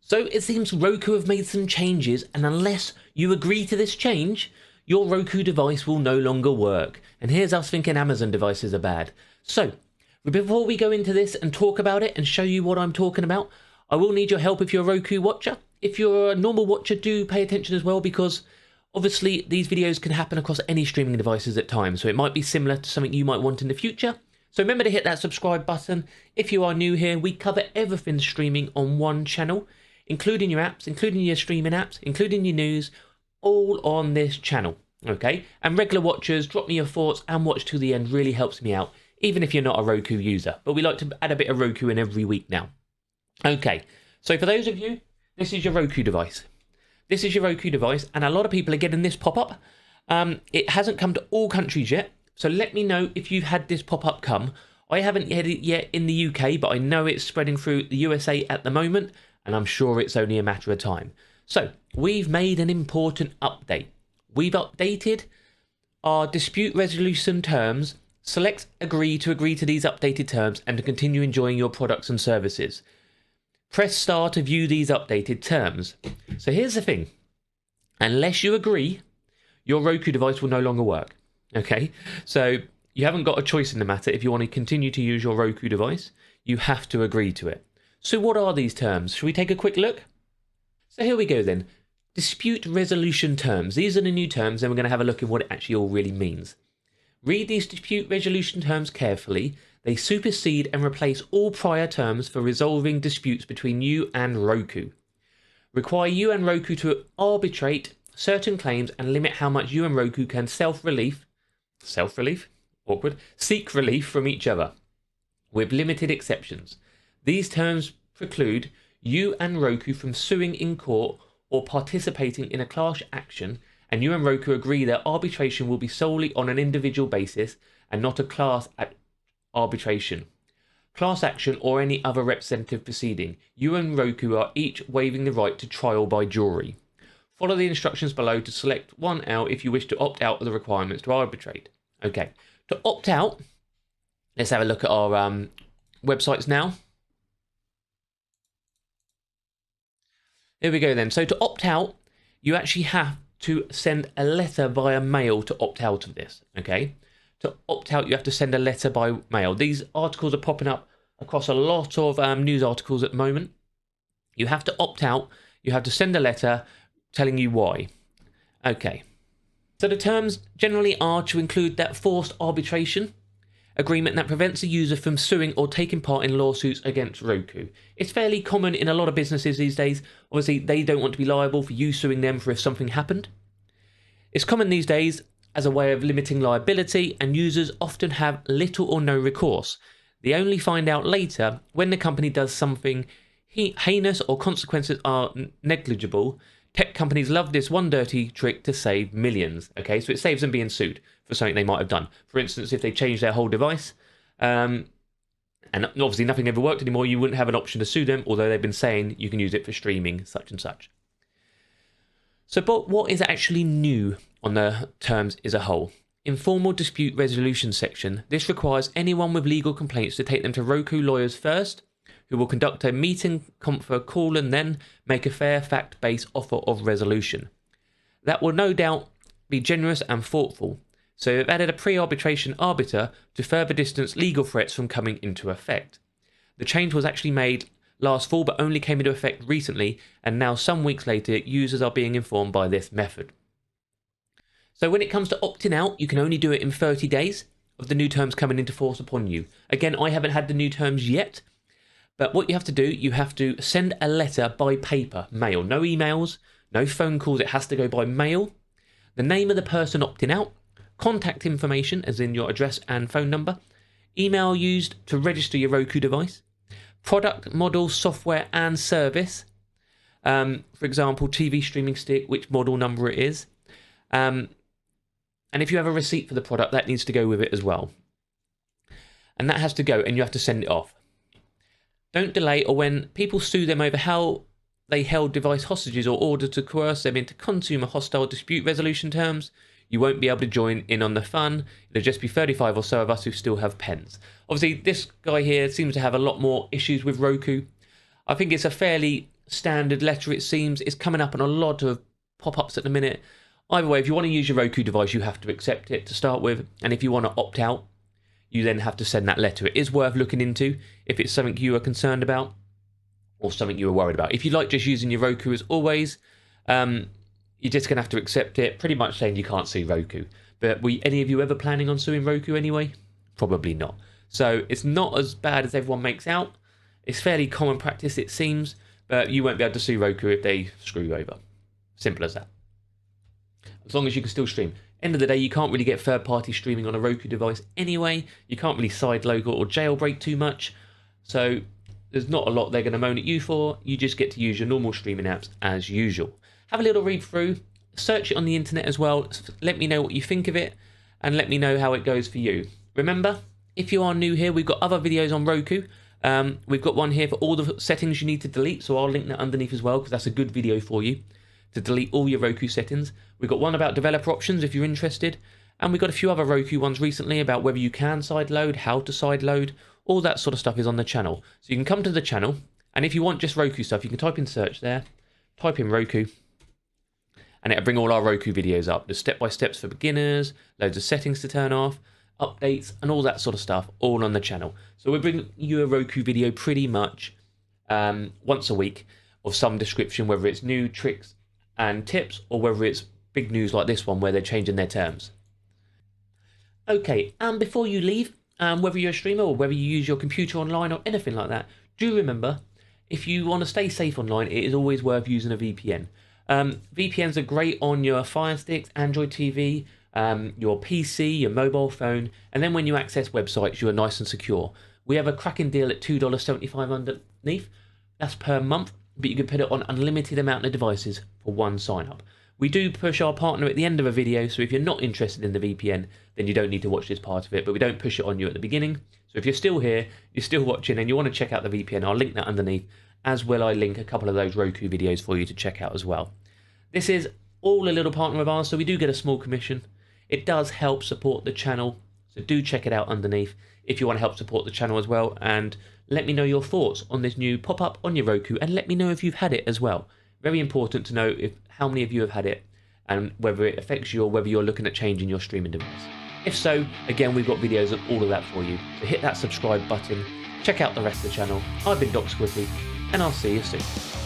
So it seems Roku have made some changes, and unless you agree to this change, your Roku device will no longer work. And here's us thinking Amazon devices are bad. So, before we go into this and talk about it and show you what I'm talking about, I will need your help if you're a Roku watcher. If you're a normal watcher, do pay attention as well, because obviously these videos can happen across any streaming devices at times, so it might be similar to something you might want in the future. So remember to hit that subscribe button. If you are new here, we cover everything streaming on one channel, including your apps, including your streaming apps, including your news, all on this channel, okay? And regular watchers, drop me your thoughts and watch till the end, really helps me out, even if you're not a Roku user. But we like to add a bit of Roku in every week now. Okay, so for those of you, this is your Roku device. This is your Roku device, and a lot of people are getting this pop-up. It hasn't come to all countries yet, so let me know if you've had this pop-up come. I haven't had it yet in the UK, but I know it's spreading through the USA at the moment, and I'm sure it's only a matter of time. So, we've made an important update. We've updated our dispute resolution terms. Select agree to these updated terms and to continue enjoying your products and services. Press star to view these updated terms. So here's the thing. Unless you agree, your Roku device will no longer work. Okay? So you haven't got a choice in the matter. If you want to continue to use your Roku device, you have to agree to it. So what are these terms? Shall we take a quick look? So here we go then. Dispute resolution terms. These are the new terms, and we're going to have a look at what it actually all really means. Read these dispute resolution terms carefully. They supersede and replace all prior terms for resolving disputes between you and Roku. Require you and Roku to arbitrate certain claims and limit how much you and Roku can seek relief from each other, with limited exceptions. These terms preclude you and Roku from suing in court or participating in a class action, and you and Roku agree that arbitration will be solely on an individual basis and not a class arbitration, class action, or any other representative proceeding. You and Roku are each waiving the right to trial by jury. Follow the instructions below to select one out if you wish to opt out of the requirements to arbitrate. Okay, to opt out, let's have a look at our websites now. Here we go then. So to opt out, you actually have to send a letter via mail to opt out of this, okay? To opt out, you have to send a letter by mail. These articles are popping up across a lot of news articles at the moment. You have to opt out. You have to send a letter telling you why. Okay. So the terms generally are to include that forced arbitration agreement that prevents a user from suing or taking part in lawsuits against Roku. It's fairly common in a lot of businesses these days. Obviously, they don't want to be liable for you suing them for if something happened. It's common these days as a way of limiting liability, and users often have little or no recourse. They only find out later when the company does something heinous or consequences are negligible. Tech companies love this one dirty trick to save millions. Okay, so it saves them being sued for something they might have done. For instance, if they change their whole device, and obviously nothing ever worked anymore, you wouldn't have an option to sue them, although they've been saying you can use it for streaming, such and such. So, but what is actually new on the terms as a whole? Informal dispute resolution section. This requires anyone with legal complaints to take them to Roku lawyers first, who will conduct a meeting, confer call, and then make a fair fact-based offer of resolution. That will no doubt be generous and thoughtful. So we've added a pre-arbitration arbiter to further distance legal threats from coming into effect. The change was actually made last fall, but only came into effect recently, and now some weeks later, users are being informed by this method. So when it comes to opting out, you can only do it in 30 days of the new terms coming into force upon you. Again, I haven't had the new terms yet, but what you have to do, you have to send a letter by paper, mail. No emails, no phone calls, it has to go by mail. The name of the person opting out, contact information, as in your address and phone number, email used to register your Roku device, product, model, software, and service. For example, TV streaming stick, which model number it is. And if you have a receipt for the product, that needs to go with it as well. And that has to go, and you have to send it off. Don't delay, or when people sue them over how they held device hostages or ordered to coerce them into consumer hostile dispute resolution terms, you won't be able to join in on the fun. There'll just be 35 or so of us who still have pens. Obviously, this guy here seems to have a lot more issues with Roku. I think it's a fairly standard letter, it seems. It's coming up on a lot of pop-ups at the minute. Either way, if you want to use your Roku device, you have to accept it to start with. And if you want to opt out, you then have to send that letter. It is worth looking into if it's something you are concerned about or something you are worried about. If you like just using your Roku as always, you're just going to have to accept it, pretty much saying you can't see Roku. But were any of you ever planning on suing Roku anyway? Probably not. So it's not as bad as everyone makes out. It's fairly common practice, it seems, but you won't be able to sue Roku if they screw you over. Simple as that. As long as you can still stream. End of the day, you can't really get third-party streaming on a Roku device anyway. You can't really sideload or jailbreak too much. So there's not a lot they're going to moan at you for. You just get to use your normal streaming apps as usual. Have a little read through. Search it on the internet as well. Let me know what you think of it. And let me know how it goes for you. Remember, if you are new here, we've got other videos on Roku. We've got one here for all the settings you need to delete. So I'll link that underneath as well, because that's a good video for you to delete all your Roku settings. We've got one about developer options if you're interested. And we've got a few other Roku ones recently about whether you can sideload, how to sideload. All that sort of stuff is on the channel. So you can come to the channel. And if you want just Roku stuff, you can type in search there. Type in Roku. And it'll bring all our Roku videos up. There's step-by-steps for beginners, loads of settings to turn off, updates, and all that sort of stuff, all on the channel. So we bring you a Roku video pretty much once a week of some description, whether it's new tricks and tips, or whether it's big news like this one where they're changing their terms. Okay, and before you leave, whether you're a streamer or whether you use your computer online or anything like that, do remember, if you want to stay safe online, it is always worth using a VPN. VPNs are great on your Fire Sticks, Android TV, your PC, your mobile phone, and then when you access websites, you are nice and secure. We have a cracking deal at $2.75 underneath. That's per month, but you can put it on unlimited amount of devices for one sign-up. We do push our partner at the end of a video, so if you're not interested in the VPN, then you don't need to watch this part of it, but we don't push it on you at the beginning. So if you're still here, you're still watching, and you want to check out the VPN, I'll link that underneath, as will I link a couple of those Roku videos for you to check out as well. This is all a little partner of ours, so we do get a small commission. It does help support the channel, so do check it out underneath if you want to help support the channel as well, and let me know your thoughts on this new pop-up on your Roku, and let me know if you've had it as well. Very important to know how many of you have had it, and whether it affects you or whether you're looking at changing your streaming device. If so, again, we've got videos on all of that for you, so hit that subscribe button, check out the rest of the channel. I've been Doc Squiffy, and I'll see you soon.